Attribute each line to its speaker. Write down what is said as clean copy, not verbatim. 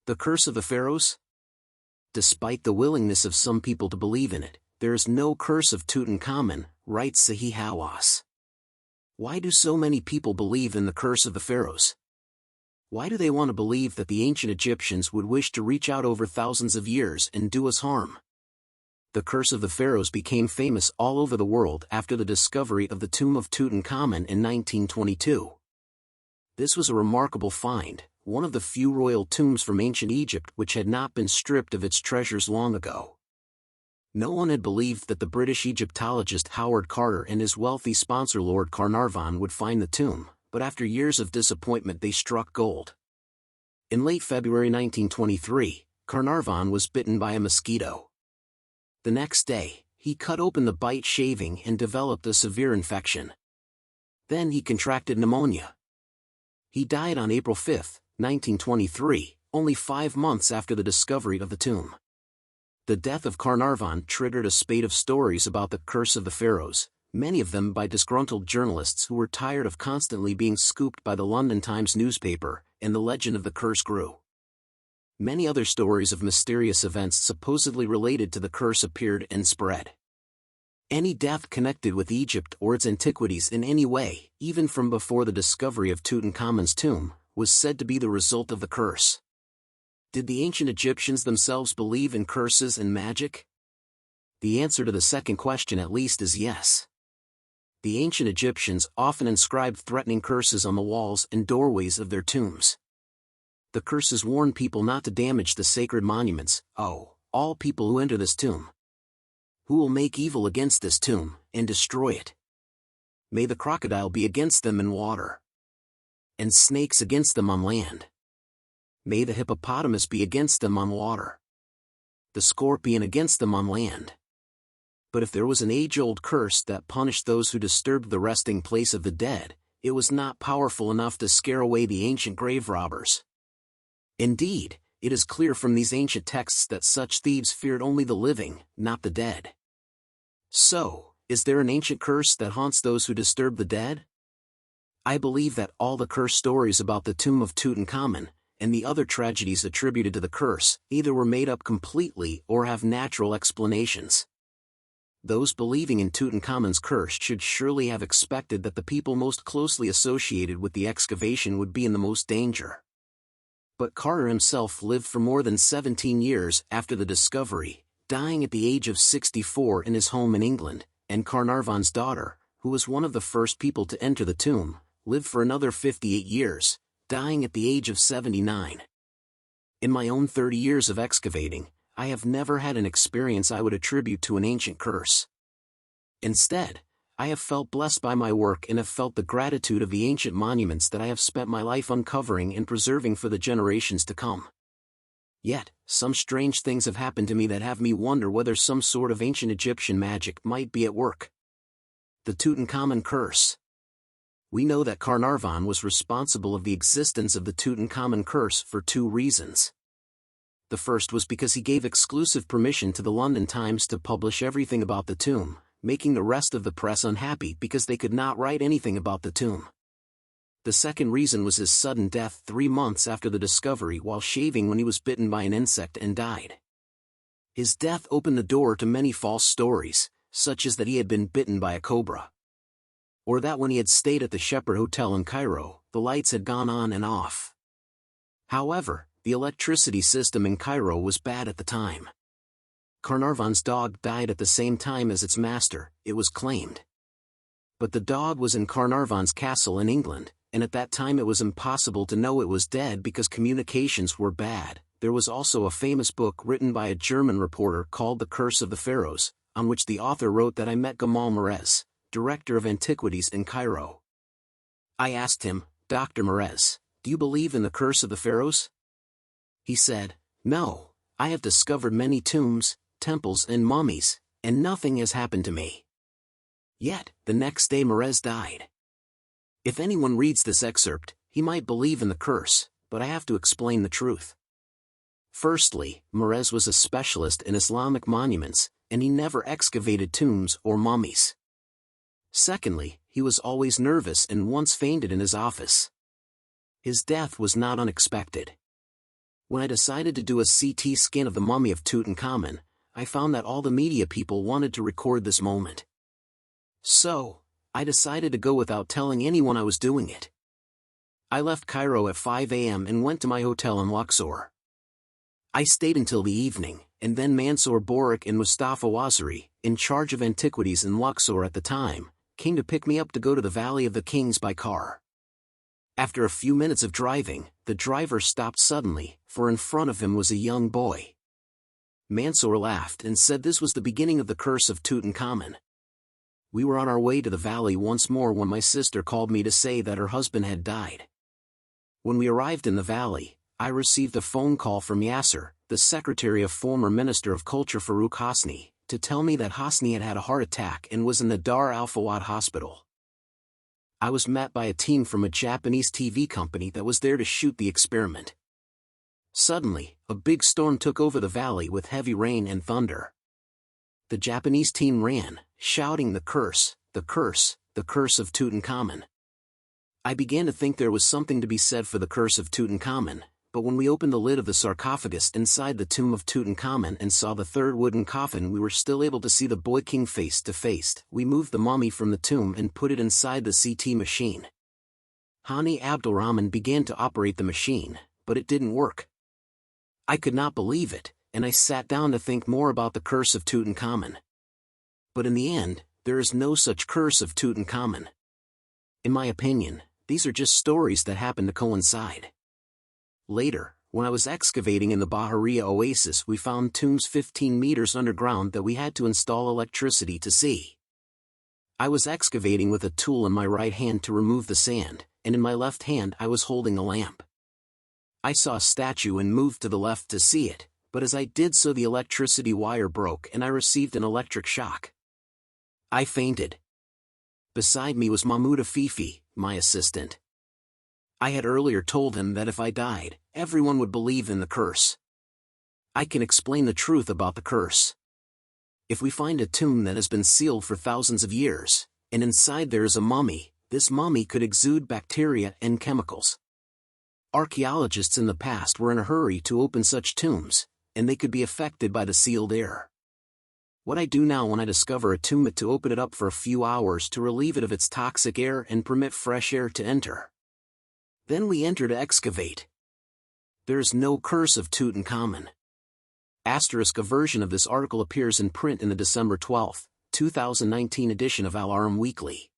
Speaker 1: The curse of the Pharaohs? Despite the willingness of some people to believe in it, there is no curse of Tutankhamun, writes Sahih Hawass. Why do so many people believe in the curse of the Pharaohs? Why do they want to believe that the ancient Egyptians would wish to reach out over thousands of years and do us harm? The curse of the Pharaohs became famous all over the world after the discovery of the tomb of Tutankhamun in 1922. This was a remarkable find, one of the few royal tombs from ancient Egypt which had not been stripped of its treasures long ago. No one had believed that the British Egyptologist Howard Carter and his wealthy sponsor Lord Carnarvon would find the tomb, but after years of disappointment they struck gold. In late February 1923, Carnarvon was bitten by a mosquito. The next day, he cut open the bite shaving and developed a severe infection. Then he contracted pneumonia. He died on April 5, 1923, only 5 months after the discovery of the tomb. The death of Carnarvon triggered a spate of stories about the curse of the Pharaohs, many of them by disgruntled journalists who were tired of constantly being scooped by the London Times newspaper, and the legend of the curse grew. Many other stories of mysterious events supposedly related to the curse appeared and spread. Any death connected with Egypt or its antiquities in any way, even from before the discovery of Tutankhamun's tomb, was said to be the result of the curse. Did the ancient Egyptians themselves believe in curses and magic? The answer to the second question at least is yes. The ancient Egyptians often inscribed threatening curses on the walls and doorways of their tombs. The curses warned people not to damage the sacred monuments. "Oh, all people who enter this tomb, who will make evil against this tomb, and destroy it. May the crocodile be against them in water, and snakes against them on land. May the hippopotamus be against them on water, the scorpion against them on land." But if there was an age-old curse that punished those who disturbed the resting place of the dead, it was not powerful enough to scare away the ancient grave robbers. Indeed, it is clear from these ancient texts that such thieves feared only the living, not the dead. So, is there an ancient curse that haunts those who disturb the dead? I believe that all the curse stories about the tomb of Tutankhamun, and the other tragedies attributed to the curse, either were made up completely or have natural explanations. Those believing in Tutankhamun's curse should surely have expected that the people most closely associated with the excavation would be in the most danger. But Carter himself lived for more than 17 years after the discovery, dying at the age of 64 in his home in England, and Carnarvon's daughter, who was one of the first people to enter the tomb, lived for another 58 years, dying at the age of 79. In my own 30 years of excavating, I have never had an experience I would attribute to an ancient curse. Instead, I have felt blessed by my work and have felt the gratitude of the ancient monuments that I have spent my life uncovering and preserving for the generations to come. Yet, some strange things have happened to me that have me wonder whether some sort of ancient Egyptian magic might be at work. The Tutankhamun curse. We know that Carnarvon was responsible of the existence of the Tutankhamun curse for 2 reasons. The first was because he gave exclusive permission to the London Times to publish everything about the tomb, making the rest of the press unhappy because they could not write anything about the tomb. The second reason was his sudden death 3 months after the discovery while shaving when he was bitten by an insect and died. His death opened the door to many false stories, such as that he had been bitten by a cobra, or that when he had stayed at the Shepherd Hotel in Cairo, the lights had gone on and off. However, the electricity system in Cairo was bad at the time. Carnarvon's dog died at the same time as its master, it was claimed. But the dog was in Carnarvon's castle in England, and at that time it was impossible to know it was dead because communications were bad. There was also a famous book written by a German reporter called The Curse of the Pharaohs, on which the author wrote that I met Gamal Merez, director of antiquities in Cairo. I asked him, "Dr. Merez, do you believe in the curse of the Pharaohs?" He said, "No, I have discovered many tombs, temples and mummies, and nothing has happened to me." Yet, the next day Merez died. If anyone reads this excerpt, he might believe in the curse, but I have to explain the truth. Firstly, Merez was a specialist in Islamic monuments, and he never excavated tombs or mummies. Secondly, he was always nervous and once fainted in his office. His death was not unexpected. When I decided to do a CT scan of the mummy of Tutankhamun, I found that all the media people wanted to record this moment. So, I decided to go without telling anyone I was doing it. I left Cairo at 5 a.m. and went to my hotel in Luxor. I stayed until the evening, and then Mansour Borak and Mustafa Waziri, in charge of antiquities in Luxor at the time, came to pick me up to go to the Valley of the Kings by car. After a few minutes of driving, the driver stopped suddenly, for in front of him was a young boy. Mansour laughed and said this was the beginning of the curse of Tutankhamun. We were on our way to the valley once more when my sister called me to say that her husband had died. When we arrived in the valley, I received a phone call from Yasser, the secretary of former Minister of Culture Farouk Hosni, to tell me that Hosni had had a heart attack and was in the Dar al-Fawad hospital. I was met by a team from a Japanese TV company that was there to shoot the experiment. Suddenly, a big storm took over the valley with heavy rain and thunder. The Japanese team ran, shouting the curse, the curse, the curse of Tutankhamun. I began to think there was something to be said for the curse of Tutankhamun, but when we opened the lid of the sarcophagus inside the tomb of Tutankhamun and saw the third wooden coffin, we were still able to see the boy king face to face. We moved the mummy from the tomb and put it inside the CT machine. Hani Abdulrahman began to operate the machine, but it didn't work. I could not believe it, and I sat down to think more about the curse of Tutankhamun. But in the end, there is no such curse of Tutankhamun. In my opinion, these are just stories that happen to coincide. Later, when I was excavating in the Bahariya oasis, we found tombs 15 meters underground that we had to install electricity to see. I was excavating with a tool in my right hand to remove the sand, and in my left hand I was holding a lamp. I saw a statue and moved to the left to see it, but as I did so the electricity wire broke and I received an electric shock. I fainted. Beside me was Mahmoud Afifi, my assistant. I had earlier told him that if I died, everyone would believe in the curse. I can explain the truth about the curse. If we find a tomb that has been sealed for thousands of years, and inside there is a mummy, this mummy could exude bacteria and chemicals. Archaeologists in the past were in a hurry to open such tombs, and they could be affected by the sealed air. What I do now when I discover a tomb is to open it up for a few hours to relieve it of its toxic air and permit fresh air to enter. Then we enter to excavate. There is no curse of Tutankhamun. Asterisk, a version of this article appears in print in the December 12, 2019 edition of Al-Aram Weekly.